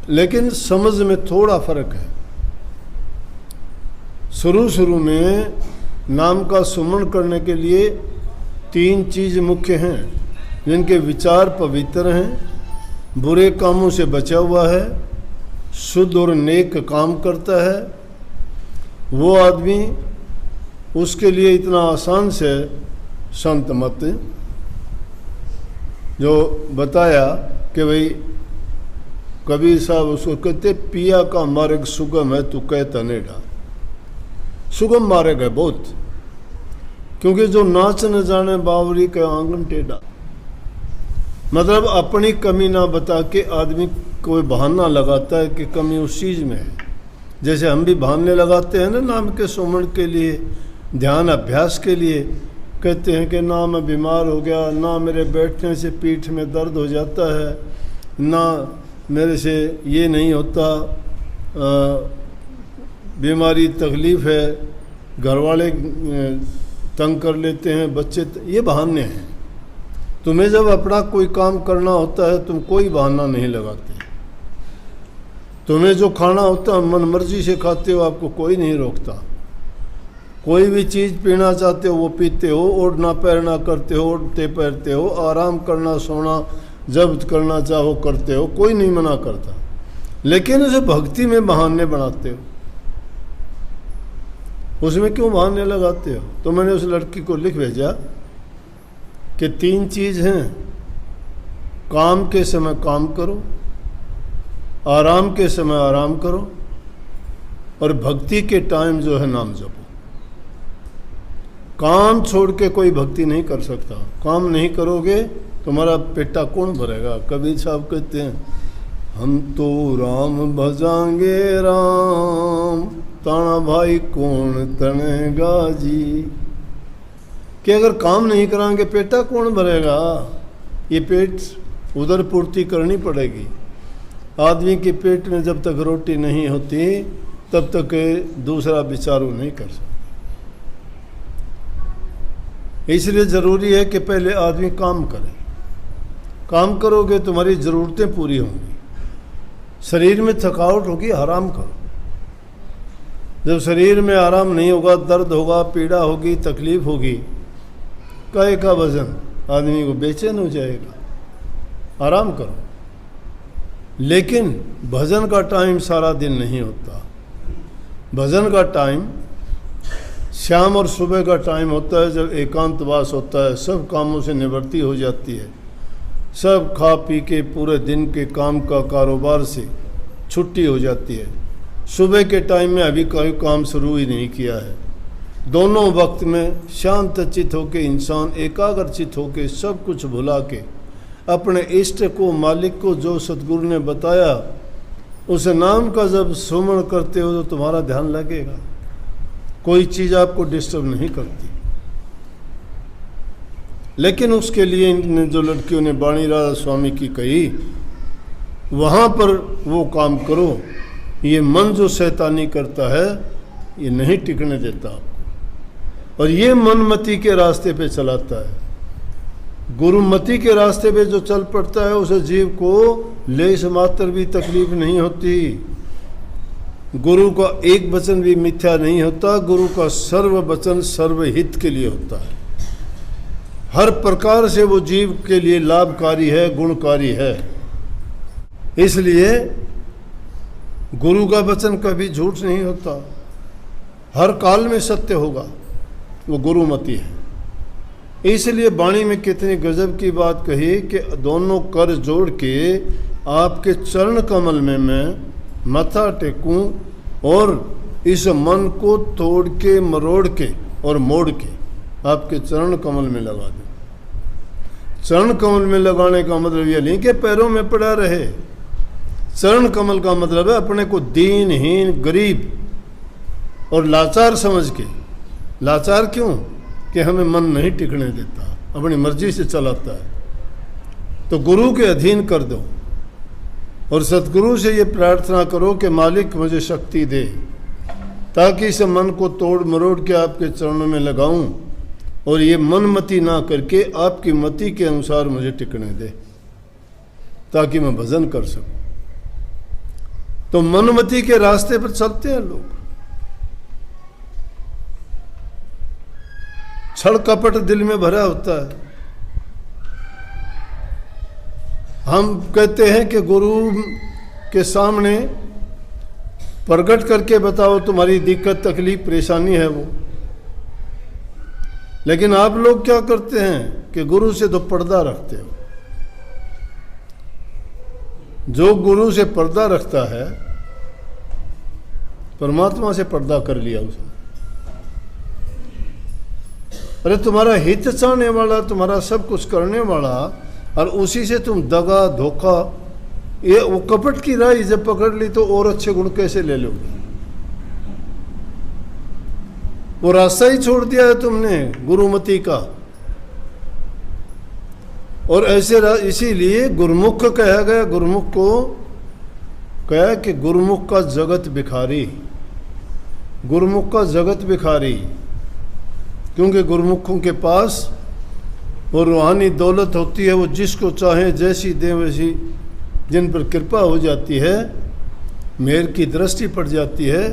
लेकिन समझ में थोड़ा फर्क है। शुरू में नाम का सुमरण करने के लिए 3 चीज़ मुख्य हैं, जिनके विचार पवित्र हैं, बुरे कामों से बचा हुआ है, शुद्ध और नेक काम करता है। वो आदमी, उसके लिए इतना आसान से संत मत जो बताया कि भाई कबीर साहब उसको कहते, पिया का मार्ग सुगम है, तू कहता नहीं डा। सुगम मार्ग है बहुत, क्योंकि जो नाच न जाने बावरी का आंगन टेढ़ा। मतलब अपनी कमी ना बता के आदमी कोई बहाना लगाता है कि कमी उस चीज़ में है। जैसे हम भी बहाने लगाते हैं ना नाम के सुमरण के लिए, ध्यान अभ्यास के लिए। कहते हैं कि ना मैं बीमार हो गया, ना मेरे बैठने से पीठ में दर्द हो जाता है, ना मेरे से ये नहीं होता, बीमारी तकलीफ़ है, घर वाले तंग कर लेते हैं, बच्चे, ये बहाने हैं। तुम्हें जब अपना कोई काम करना होता है तुम कोई बहाना नहीं लगाते। तुम्हें जो खाना होता है मन मर्जी से खाते हो, आपको कोई नहीं रोकता। कोई भी चीज़ पीना चाहते हो वो पीते हो, ओढ़ना पहनना करते हो, ओढ़ते पहनते हो, आराम करना सोना जब करना चाहो करते हो, कोई नहीं मना करता। लेकिन उसे भक्ति में बहाने बनाते हो, उसमें क्यों बहाने लगाते हो? तो मैंने उस लड़की को लिख भेजा कि 3 चीज़ हैं, काम के समय काम करो, आराम के समय आराम करो, और भक्ति के टाइम जो है नाम जपो। काम छोड़ के कोई भक्ति नहीं कर सकता। काम नहीं करोगे तुम्हारा पेटा कौन भरेगा? कबीर साहब कहते हैं, हम तो राम भजांगे राम, ताना भाई कौन तनेगा जी। कि अगर काम नहीं कराएंगे पेटा कौन भरेगा? ये पेट उधर पूर्ति करनी पड़ेगी। आदमी के पेट में जब तक रोटी नहीं होती तब तक दूसरा विचार नहीं कर सकता। इसलिए ज़रूरी है कि पहले आदमी काम करे। काम करोगे तुम्हारी ज़रूरतें पूरी होंगी। शरीर में थकावट होगी, आराम करो। जब शरीर में आराम नहीं होगा, दर्द होगा, पीड़ा होगी, तकलीफ होगी, काहे का वजन, आदमी को बेचैन हो जाएगा। आराम करो। लेकिन भजन का टाइम सारा दिन नहीं होता। भजन का टाइम शाम और सुबह का टाइम होता है, जब एकांतवास होता है, सब कामों से निवृत्ति हो जाती है, सब खा पी के पूरे दिन के काम का कारोबार से छुट्टी हो जाती है। सुबह के टाइम में अभी कोई काम शुरू ही नहीं किया है। दोनों वक्त में शांत चित्त होकर इंसान एकाग्रचित होकर सब कुछ भुला के अपने इष्ट को, मालिक को, जो सतगुरु ने बताया उस नाम का जब सुमरण करते हो तो तुम्हारा ध्यान लगेगा। कोई चीज़ आपको डिस्टर्ब नहीं करती। लेकिन उसके लिए इन जो लड़कियों ने वाणी राधा स्वामी की कही, वहाँ पर वो काम करो। ये मन जो शैतानी करता है ये नहीं टिकने देता आपको, और ये मनमति के रास्ते पे चलाता है। गुरुमति के रास्ते पे जो चल पड़ता है उसे जीव को लेश मात्र भी तकलीफ नहीं होती। गुरु का एक वचन भी मिथ्या नहीं होता। गुरु का सर्व वचन सर्वहित के लिए होता है। हर प्रकार से वो जीव के लिए लाभकारी है, गुणकारी है। इसलिए गुरु का वचन कभी झूठ नहीं होता, हर काल में सत्य होगा। वो गुरुमति है। इसलिए वाणी में कितनी गजब की बात कही कि दोनों कर जोड़ के आपके चरण कमल में मैं माथा टेकूं और इस मन को तोड़ के, मरोड़ के और मोड़ के आपके चरण कमल में लगा दूं। चरण कमल में लगाने का मतलब यह नहीं कि पैरों में पड़ा रहे। चरण कमल का मतलब है अपने को दीनहीन, गरीब और लाचार समझ के। लाचार क्यों? कि हमें मन नहीं टिकने देता, अपनी मर्जी से चलाता है। तो गुरु के अधीन कर दो और सतगुरु से ये प्रार्थना करो कि मालिक मुझे शक्ति दे, ताकि इस मन को तोड़ मरोड़ के आपके चरणों में लगाऊं और ये मनमति ना करके आपकी मति के अनुसार मुझे टिकने दे, ताकि मैं भजन कर सकूं। तो मनमति के रास्ते पर चलते हैं लोग। छल कपट दिल में भरा होता है। हम कहते हैं कि गुरु के सामने प्रकट करके बताओ तुम्हारी दिक्कत तकलीफ परेशानी है वो। लेकिन आप लोग क्या करते हैं कि गुरु से तो पर्दा रखते हो। जो गुरु से पर्दा रखता है परमात्मा से पर्दा कर लिया उसने। अरे तुम्हारा हित चाहने वाला, तुम्हारा सब कुछ करने वाला, और उसी से तुम दगा धोखा, ये वो कपट की राह जब पकड़ ली तो और अच्छे गुण कैसे ले लोगे? वो रास्ता ही छोड़ दिया है तुमने गुरुमति का। और ऐसे इसीलिए गुरुमुख कहा गया। गुरुमुख को कहा कि गुरुमुख का जगत भिखारी, गुरुमुख का जगत भिखारी, क्योंकि गुरुमुखों के पास वो रूहानी दौलत होती है। वो जिसको चाहे जैसी दे वैसी, जिन पर कृपा हो जाती है, मेहर की दृष्टि पड़ जाती है,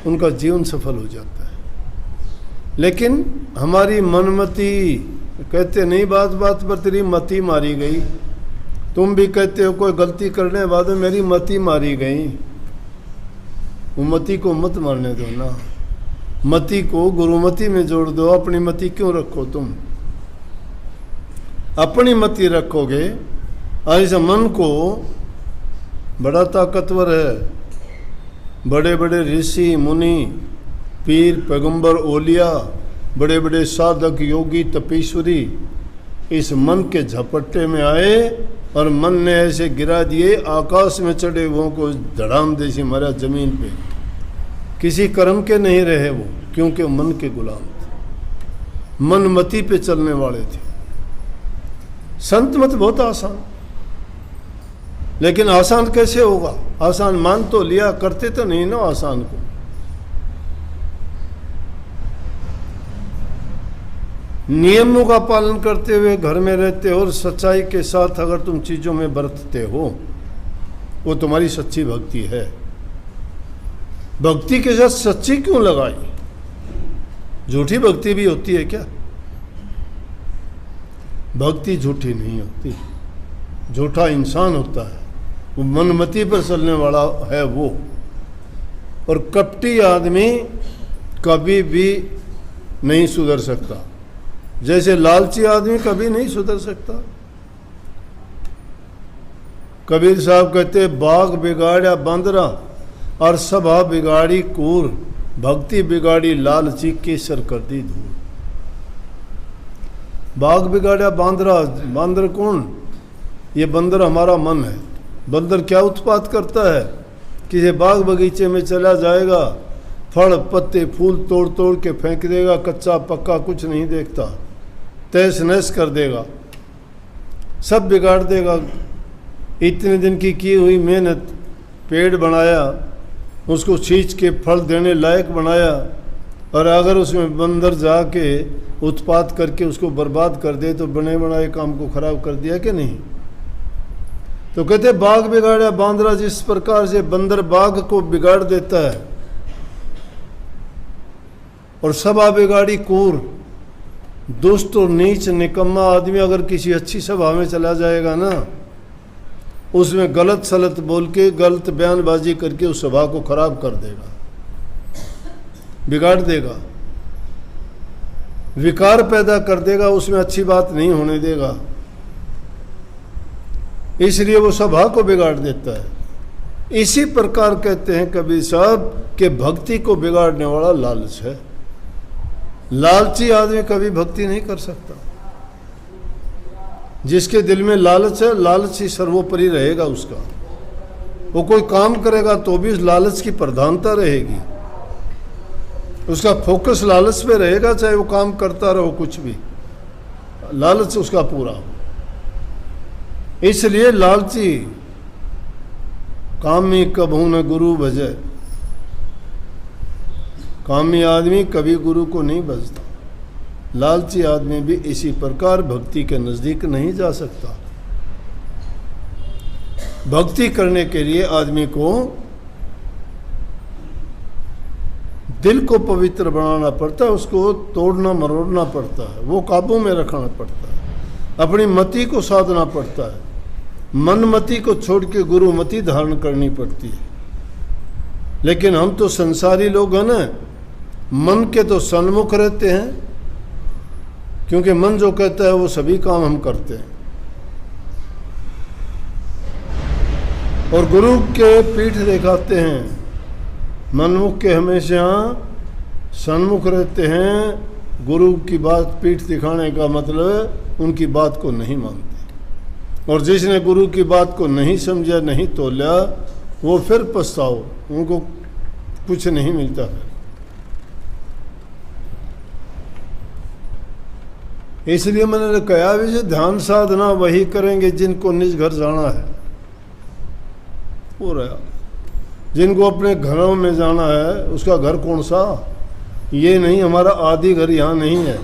उनका जीवन सफल हो जाता है। लेकिन हमारी मनमति, कहते नहीं बात बात पर तेरी मति मारी गई। तुम भी कहते हो कोई गलती करने बाद में मेरी मति मारी गई। वो मति को मत मारने दो ना, मति को गुरुमति में जोड़ दो। अपनी मति क्यों रखो? तुम अपनी मति रखोगे। ऐसा मन को बड़ा ताकतवर है। बड़े बड़े ऋषि मुनि, पीर पैगंबर ओलिया, बड़े बड़े साधक योगी तपीश्वरी इस मन के झपट्टे में आए और मन ने ऐसे गिरा दिए, आकाश में चढ़े वो को धड़ाम जैसी मारा जमीन पे। किसी कर्म के नहीं रहे वो, क्योंकि मन के गुलाम थे, मनमति पे चलने वाले थे। संत मत बहुत आसान, लेकिन आसान कैसे होगा? आसान मान तो लिया, करते तो नहीं ना आसान को। नियमों का पालन करते हुए घर में रहते हो और सच्चाई के साथ अगर तुम चीजों में बरतते हो, वो तुम्हारी सच्ची भक्ति है। भक्ति के साथ सच्ची क्यों लगाई? झूठी भक्ति भी होती है क्या? भक्ति झूठी नहीं होती। झूठा इंसान होता है, वो मनमति पर चलने वाला है वो। और कपटी आदमी कभी भी नहीं सुधर सकता, जैसे लालची आदमी कभी नहीं सुधर सकता। कबीर साहब कहते बाग बिगाड़ा बांदरा और सभा बिगाड़ी कूर, भक्ति बिगाड़ी लालची केसर कर दी धूल। बाग बिगाड़ा बांदरा, बांदर कौन? ये बंदर हमारा मन है। बंदर क्या उत्पात करता है? किसी बाग बगीचे में चला जाएगा, फल पत्ते फूल तोड़ तोड़ के फेंक देगा, कच्चा पक्का कुछ नहीं देखता, तहस नहस कर देगा, सब बिगाड़ देगा। इतने दिन की हुई मेहनत, पेड़ बनाया, उसको छींच के फल देने लायक बनाया, और अगर उसमें बंदर जाके उत्पात करके उसको बर्बाद कर दे तो बने बनाए काम को खराब कर दिया कि नहीं? तो कहते बाग बिगाड़ा बांदरा, जिस प्रकार से बंदर बाग को बिगाड़ देता है, और सभा बिगाड़ी कूर, दुष्ट और नीच निकम्मा आदमी अगर किसी अच्छी सभा में चला जाएगा ना, उसमें गलत सलत बोल के गलत बयानबाजी करके उस सभा को खराब कर देगा, बिगाड़ देगा, विकार पैदा कर देगा, उसमें अच्छी बात नहीं होने देगा। इसलिए वो सभा को बिगाड़ देता है। इसी प्रकार कहते हैं कबीर साहब कि भक्ति को बिगाड़ने वाला लालच है। लालची आदमी कभी भक्ति नहीं कर सकता। जिसके दिल में लालच है, लालच ही सर्वोपरि रहेगा उसका। वो कोई काम करेगा तो भी उस लालच की प्रधानता रहेगी, उसका फोकस लालच पे रहेगा, चाहे वो काम करता रहो कुछ भी, लालच उसका पूरा हो। इसलिए लालची कामी कभू न गुरु भजे, कामी आदमी कभी गुरु को नहीं भजता। लालची आदमी भी इसी प्रकार भक्ति के नजदीक नहीं जा सकता। भक्ति करने के लिए आदमी को दिल को पवित्र बनाना पड़ता है, उसको तोड़ना मरोड़ना पड़ता है, वो काबू में रखना पड़ता है, अपनी मति को साधना पड़ता है, मनमति को छोड़ के गुरुमति धारण करनी पड़ती है। लेकिन हम तो संसारी लोग हैं ना, मन के तो सन्मुख रहते हैं, क्योंकि मन जो कहता है वो सभी काम हम करते हैं। और गुरु के पीठ दिखाते हैं, मनमुख के हमेशा सन्मुख रहते हैं। गुरु की बात पीठ दिखाने का मतलब उनकी बात को नहीं मानते, और जिसने गुरु की बात को नहीं समझा, नहीं तोला, वो फिर पछताओ, उनको कुछ नहीं मिलता है। इसलिए मैंने कहा भी जो ध्यान साधना वही करेंगे जिनको निज घर जाना है, हो रहा। जिनको अपने घरों में जाना है, उसका घर कौन सा? ये नहीं, हमारा आदि घर यहाँ नहीं है।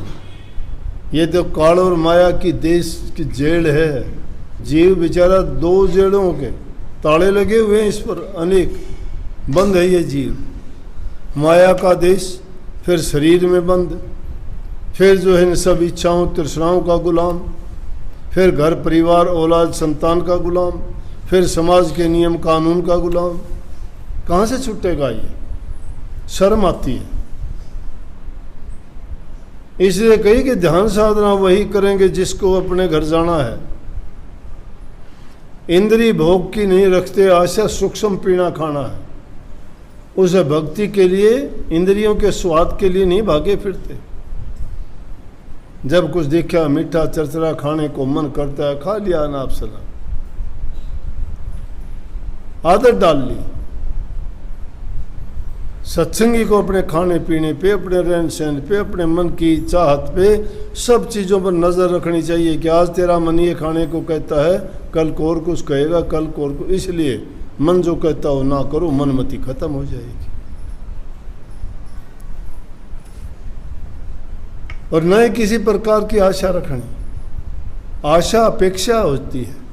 ये तो काल और माया की देश की जेल है। जीव बेचारा दो जेलों के ताले लगे हुए हैं, इस पर अनेक बंद है ये जीव। माया का देश, फिर शरीर में बंद, फिर जो है इन सब इच्छाओं तृष्णाओं का गुलाम, फिर घर परिवार औलाद संतान का गुलाम, फिर समाज के नियम कानून का गुलाम। कहाँ से छूटेगा ये? शर्म आती है। इसलिए कही कि ध्यान साधना वही करेंगे जिसको अपने घर जाना है। इंद्रिय भोग की नहीं रखते आशा, सूक्ष्म पीना खाना है। उसे भक्ति के लिए, इंद्रियों के स्वाद के लिए नहीं भागे फिरते। जब कुछ देखा मीठा चरचरा खाने को मन करता है, खा लिया नाप सला, आदत डाल ली। सत्संगी को अपने खाने पीने पे, अपने रहन सहन पे, अपने मन की चाहत पे, सब चीज़ों पर नज़र रखनी चाहिए कि आज तेरा मन ये खाने को कहता है, कल को और कुछ कहेगा, कल को और को। इसलिए मन जो कहता हो ना करो, मनमति खत्म हो जाएगी। और न किसी प्रकार की आशा रखनी। आशा अपेक्षा होती है।